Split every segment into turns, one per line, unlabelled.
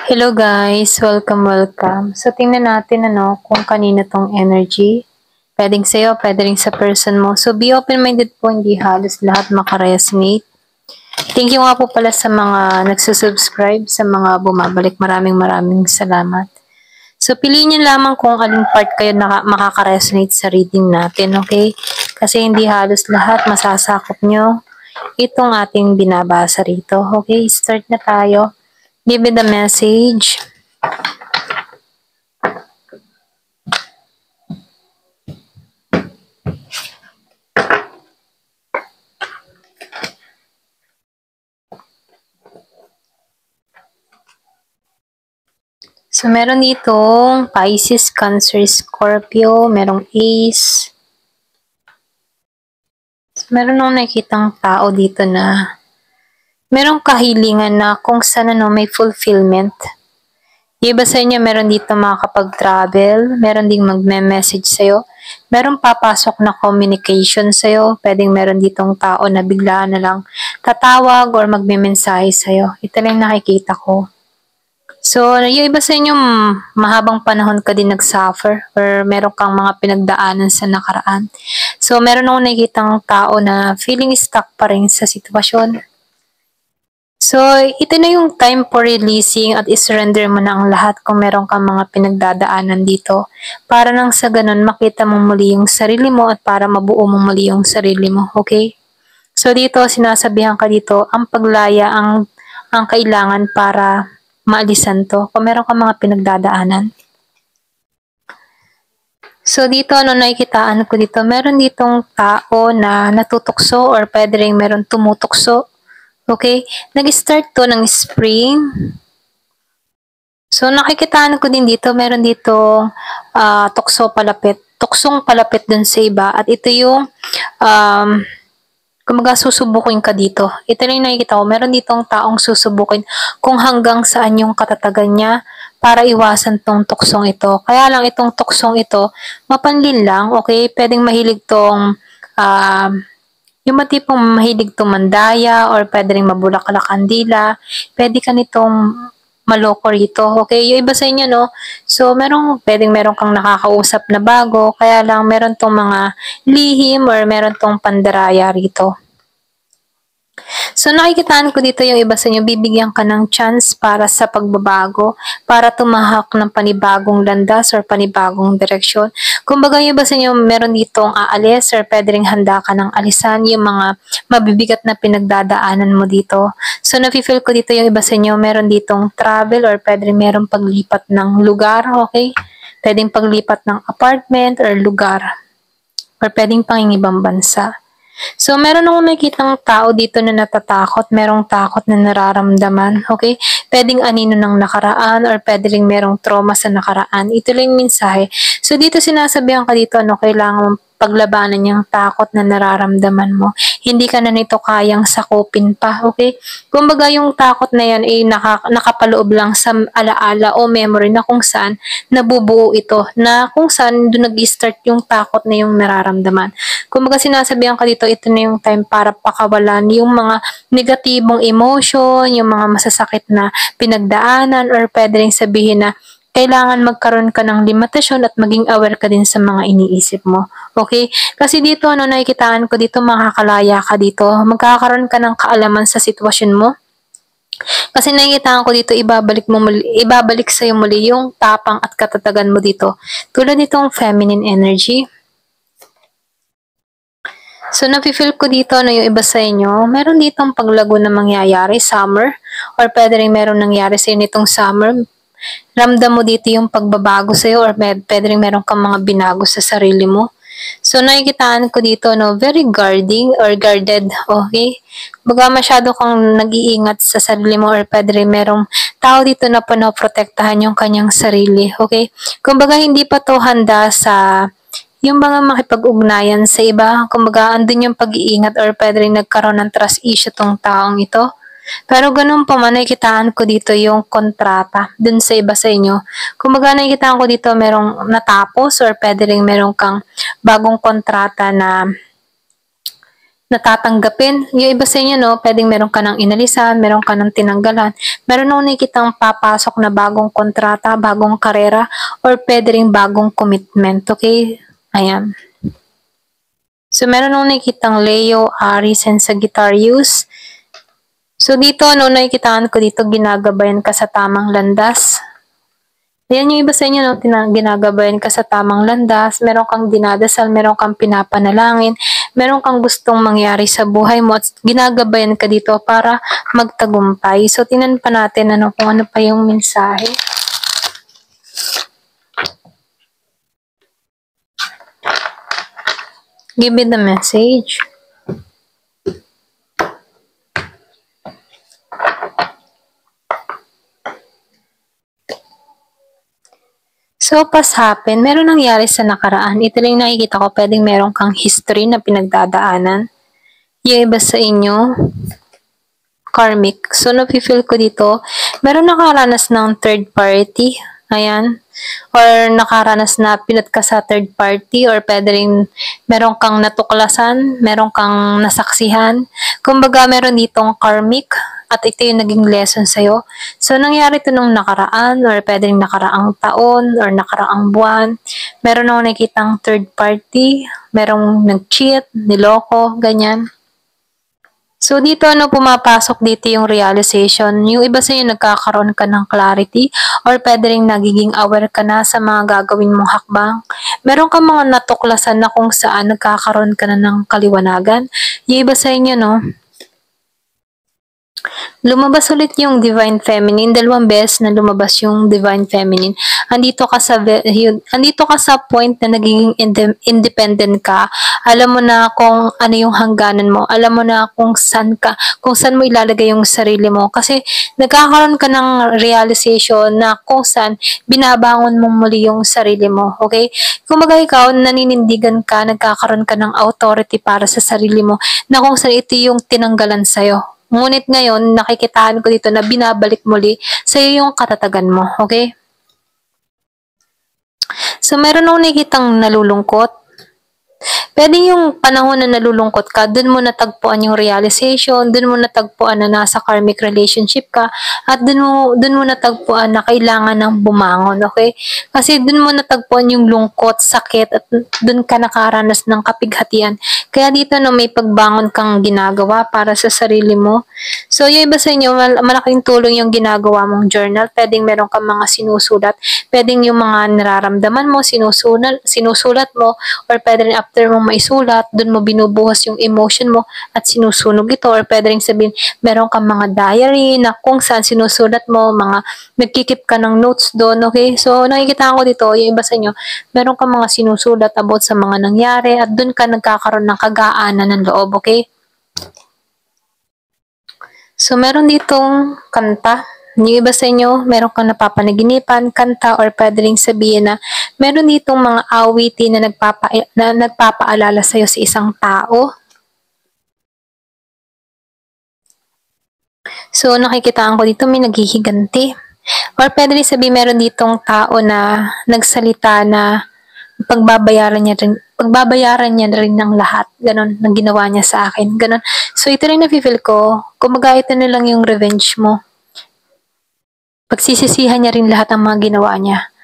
Hello guys, welcome. So tingnan natin kung kanino tong energy. Pwedeng sa'yo, pwede rin sa person mo. So be open-minded po, hindi halos lahat makaresonate. Thank you nga po pala sa mga nagsusubscribe, sa mga bumabalik. Maraming salamat. So piliin nyo lamang kung alin part kayo makaka-resonate sa reading natin, okay? Kasi hindi halos lahat masasakop nyo itong ating binabasa rito. Okay, start na tayo. Give me the message. So, meron ditong Pisces, Cancer, Scorpio, merong Ace. So, meron akong nakikitang tao dito na merong kahilingan na kung saan may fulfillment. Yung iba sa inyo, meron dito makakapag-travel, meron ding magme-message sa'yo, meron papasok na communication sa'yo, pwedeng meron ditong tao na bigla na lang tatawag or magme-mensahe sa'yo. Ito lang nakikita ko. So, yung iba sa inyo, mahabang panahon ka din nag-suffer or meron kang mga pinagdaanan sa nakaraan. So, meron akong nakikitang tao na feeling stuck pa rin sa sitwasyon. So, ito na yung time for releasing at isurrender mo na ang lahat kung meron kang mga pinagdadaanan dito. Para nang sa ganun, makita mo muli yung sarili mo at para mabuo mo muli yung sarili mo. Okay? So, dito, sinasabihan ka dito, ang paglaya ang kailangan para maalisan to kung meron ka mga pinagdadaanan. So, dito, nakikitaan ko dito, meron ditong tao na natutukso or pwede rin meron tumutukso. Okay? Nag-start to ng spring. So, nakikitaan ko din dito, meron dito tukso palapit. Tuksong palapit dun sa iba. At ito yung kumaga susubukin ka dito. Ito lang yung nakikita ko. Meron ditong taong susubukin kung hanggang saan yung katatagan niya para iwasan tong tuksong ito. Kaya lang itong tuksong ito, mapanlin lang, okay? Pwedeng mahilig tong, yung matipong mahilig tong mandaya or pwede rin mabulaklak kandila. Pwede ka nitong maloko rito, okay? Yung iba sa inyo, no? So, pwedeng meron kang nakakausap na bago, kaya lang meron tong mga lihim or meron tong pandaraya rito. So, nakikitaan ko dito yung iba sa inyo, bibigyan ka ng chance para sa pagbabago, para tumahak ng panibagong landas or panibagong direksyon. Kumbaga yung iba sa inyo, meron ditong aalis or pwede rin handa ka ng alisan yung mga mabibigat na pinagdadaanan mo dito. So, nafe-feel ko dito yung iba sa inyo, meron ditong travel or pwede rin meron paglipat ng lugar, okay? Pwedeng paglipat ng apartment or lugar or pwedeng pangingibang bansa. So, meron akong nakikitang tao dito na natatakot, merong takot na nararamdaman, okay? Pwedeng anino ng nakaraan or pwede rin merong trauma sa nakaraan. Ito lang yung mensahe. So, dito sinasabihan ka dito, kailangan paglabanan yung takot na nararamdaman mo. Hindi ka na nito kayang sakupin pa, okay? Kumbaga yung takot na yan ay nakapaloob lang sa alaala o memory na kung saan nabubuo ito, na kung saan doon nag-start yung takot na yung nararamdaman. Kumbaga sinasabihan ka dito, ito na yung time para pakawalan yung mga negatibong emotion, yung mga masasakit na pinagdaanan or pwede rin sabihin na kailangan magkaroon ka ng limitasyon at maging aware ka din sa mga iniisip mo. Okay? Kasi dito, nakikitaan ko dito, makakalaya ka dito. Magkakaroon ka ng kaalaman sa sitwasyon mo. Kasi nakikitaan ko dito, ibabalik sa'yo muli yung tapang at katatagan mo dito. Tulad nitong feminine energy. So, nafe-feel ko dito na yung iba sa inyo, meron ditong paglago na mangyayari, summer, or pwede rin meron nangyari sa inyo nitong summer. Ramdam mo dito yung pagbabago sa'yo or pwede rin meron kang mga binago sa sarili mo. So, nakikitaan ko dito, very guarding or guarded, okay? Baga masyado kang nag-iingat sa sarili mo or pwede rin merong tao dito na panoprotektahan yung kanyang sarili, okay? Kumbaga, hindi pa to handa sa yung mga makipag-ugnayan sa iba. Kumbaga, andun yung pag-iingat or pwede rin nagkaroon ng trust issue tong taong ito. Pero ganun pa man, nakikitaan ko dito yung kontrata dun sa iba sa inyo. Kumbaga, nakikitaan ko dito merong natapos or pwede rin merong kang bagong kontrata na natatanggapin. Yung iba sa inyo, no, pwedeng meron ka ng inalisan, meron ka ng tinanggalan, meron nung nakikitang papasok na bagong kontrata, bagong karera, or pwede rin bagong commitment, okay? Ayan. So, meron nung nakikitang Leo, Aries, and Sagittarius. So, dito, no, nakikitaan ko dito, ginagabayan ka sa tamang landas. Ayan yung iba sa inyo, no, ginagabayan ka sa tamang landas, meron kang dinadasal, meron kang pinapanalangin, meron kang gustong mangyari sa buhay mo at ginagabayan ka dito para magtagumpay. So, tingnan pa natin kung ano pa yung mensahe. Give me the message. So, past happen, meron nangyari sa nakaraan. Ito lang nakikita ko, pwedeng meron kang history na pinagdadaanan. Yung iba sa inyo, karmic. So, napifeel ko dito, meron nakaranas ng third party. Ayan. Or nakaranas na pinat ka sa third party or pwede rin meron kang natuklasan, meron kang nasaksihan. Kumbaga, meron ditong karmic at ito yung naging lesson sa'yo. So, nangyari ito nung nakaraan or pwede rin nakaraang taon or nakaraang buwan. Meron akong nakikitang third party, merong nag-cheat, niloko, ganyan. So, dito pumapasok dito yung realization. Yung iba sa inyo nagkakaroon ka ng clarity or pwede rin nagiging aware ka na sa mga gagawin mong hakbang. Meron kang mga natuklasan na kung saan nagkakaroon ka na ng kaliwanagan. Yung iba sa inyo, lumabas ulit yung Divine Feminine. 2 beses na lumabas yung Divine Feminine. Andito ka sa point na naging independent ka. Alam mo na kung ano yung hangganan mo. Alam mo na kung saan mo ilalagay yung sarili mo. Kasi nagkakaroon ka ng realization na kung saan binabangon mong muli yung sarili mo. Okay? Kumbaga ikaw, naninindigan ka, nagkakaroon ka ng authority para sa sarili mo na kung saan ito yung tinanggalan sa'yo. Ngunit ngayon, nakikitaan ko dito na binabalik muli sa iyo yung katatagan mo. Okay? So, meron akong nakikitang nalulungkot. Pwede yung panahon na nalulungkot ka, dun mo natagpuan yung realization, dun mo natagpuan na nasa karmic relationship ka, at dun mo natagpuan na kailangan ng bumangon, okay? Kasi dun mo natagpuan yung lungkot, sakit, at dun ka nakaranas ng kapighatian. Kaya dito may pagbangon kang ginagawa para sa sarili mo. So, yung iba sa inyo, malaking tulong yung ginagawa mong journal. Pwedeng meron kang mga sinusulat. Pwedeng yung mga nararamdaman mo, sinusulat mo, or pwede rin after mo maisulat, dun mo binubuhos yung emotion mo at sinusunog ito, or pwede rin sabihin, meron kang mga diary na kung saan sinusulat mo, nagkikip ka ng notes doon, okay? So, nakikita ko dito, yung iba sa inyo, meron kang mga sinusulat about sa mga nangyari at dun ka nagkakaroon ng kagaanan ng loob, okay? So, meron ditong kanta. Yung iba sa inyo, meron kang napapanaginipan, kanta, or pwede rin sabihin na meron ditong mga awitin na nagpapaalala sa'yo sa isang tao. So, nakikitaan ko dito may naghihiganti. Or pwede rin sabihin meron ditong tao na nagsalita na pagbabayaran niya rin ng lahat. Ganon, ng ginawa niya sa akin. Ganon. So, ito rin na-feel ko, kumaga ito na lang yung revenge mo. Pagsisisihan niya rin lahat ng mga ginawa niya.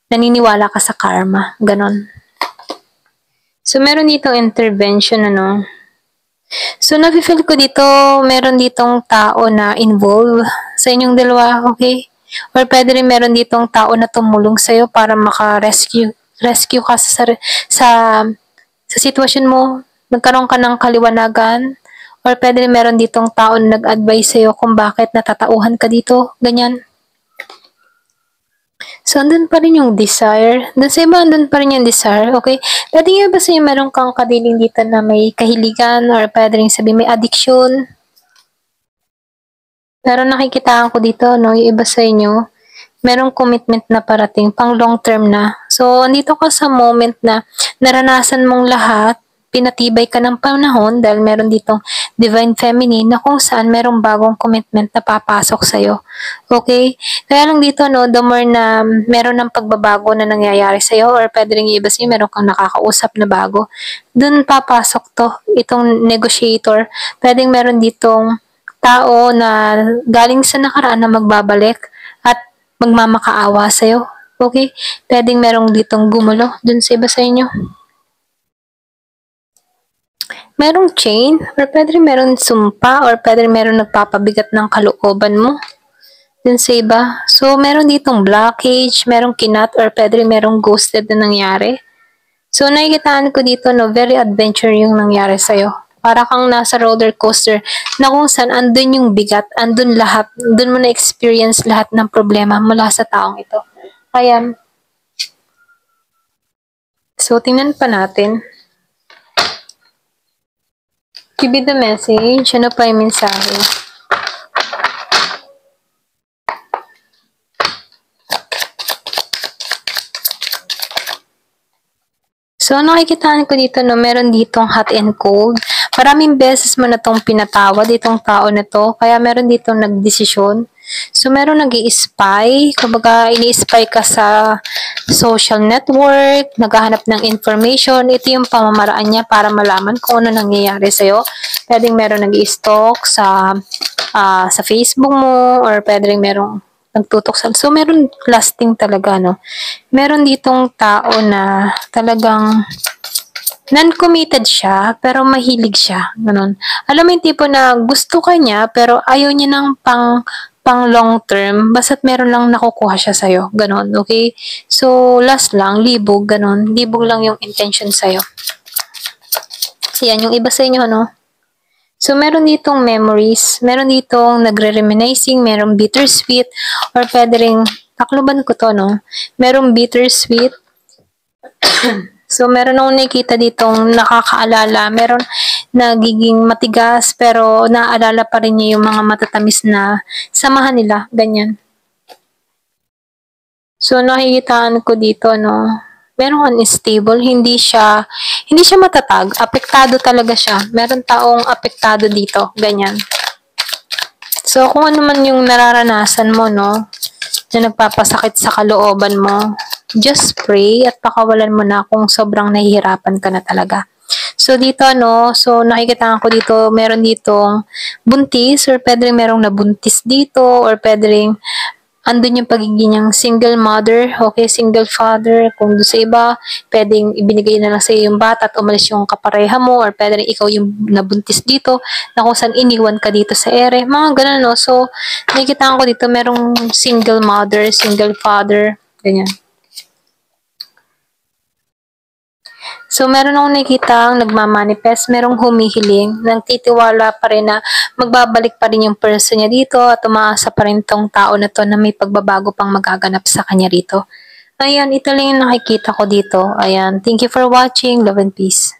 Naniniwala ka sa karma. Ganon. So, meron ditong intervention, So, na-feel ko dito, meron ditong tao na involved sa inyong dalawa, okay? Or pwede rin meron ditong tao na tumulong sa'yo para maka-rescue ka sa sitwasyon mo. Nagkaroon ka ng kaliwanagan. Or pwede rin meron ditong tao na nag-advise sa'yo kung bakit natatauhan ka dito. Ganyan. So, andun pa rin yung desire. Doon sa iba, andun pa rin yung desire, okay? Pwede nga ba sa'yo meron kang kadiling dito na may kahiligan or pwede rin sabihin may addiction? Pero nakikitaan ko dito, yung iba sa inyo, merong commitment na parating, pang long term na. So, andito ka sa moment na naranasan mong lahat, pinatibay ka ng panahon dahil meron ditong Divine Feminine na kung saan merong bagong commitment na papasok sa'yo. Okay? Kaya lang dito, no, the more na meron ng pagbabago na nangyayari sa'yo or pwede rin yung iba sa'yo, meron kang nakakausap na bago, dun papasok to, itong negotiator. Pwedeng meron ditong tao na galing sa nakaraan na magbabalik at magmamakaawa sa'yo. Okay? Pwedeng merong ditong gumulo dun sa iba sa inyo. Merong chain, or pwede rin meron sumpa, or pwede rin meron nagpapabigat ng kalooban mo dun sa iba. So, meron ditong blockage, merong kinat, or pwede rin merong ghosted na nangyari. So, nakikitaan ko dito, no, very adventure yung nangyari sa'yo. Para kang nasa roller coaster na kung saan andun yung bigat, andun lahat, andun mo na-experience lahat ng problema mula sa taong ito. Ayan. So, tingnan pa natin. Give me the message. Ano pa yung mensahe? So, nakikitaan ko dito, no, meron ditong hot and cold. Maraming beses mo na tong pinatawad itong tao na to, kaya meron ditong nagdesisyon. So, meron nag-i-spy, kumbaga ini-spy ka sa social network, naghahanap ng information. Ito yung pamamaraan niya para malaman kung ano nangyayari sa'yo. Pwedeng meron nag-i-stalk sa Facebook mo, or pwedeng merong nagtutok sa... So, meron lasting talaga, no? Meron ditong tao na talagang non-committed siya, pero mahilig siya. Ganun. Alam mo yung tipo na gusto ka niya, pero ayaw niya ng pang long term, basta't meron lang nakukuha siya sa'yo. Ganon, okay? So, last lang, libog, ganon. Libog lang yung intention sa'yo. Yan, yung iba sa inyo, no? So, meron ditong memories, meron ditong nagre-reminiscing, merong bittersweet, or pwede rin, takloban ko to, no? Merong bittersweet. So, meron akong nakikita ditong nakakaalala, meron nagiging matigas, pero naaalala pa rin niya yung mga matatamis na samahan nila, ganyan. So, nakikitaan ko dito, no, meron unstable, hindi siya matatag, apektado talaga siya. Meron taong apektado dito, ganyan. So, kung ano man yung nararanasan mo, no, na nagpapasakit sa kalooban mo, just pray at pakawalan mo na kung sobrang nahihirapan ka na talaga. So, dito, no, so nakikita ko dito, meron ditong buntis, or pwede rin merong nabuntis dito, or pwede rin andun yung pagiging niyang single mother, okay, single father. Kung doon sa iba, pwedeng ibinigay na lang sa yung bata at umalis yung kapareha mo, or pwede rin ikaw yung nabuntis dito, na kung saan iniwan ka dito sa ere. Mga ganun, no? So, nakikita ko dito, merong single mother, single father, ganyan. So, meron akong nakikita ang nagmamanifest, merong humihiling, nagtitiwala pa rin na magbabalik pa rin yung person niya dito at umaasa pa rin tong tao na to na may pagbabago pang magaganap sa kanya rito. Ayan, ito lang yung nakikita ko dito. Ayan, thank you for watching. Love and peace.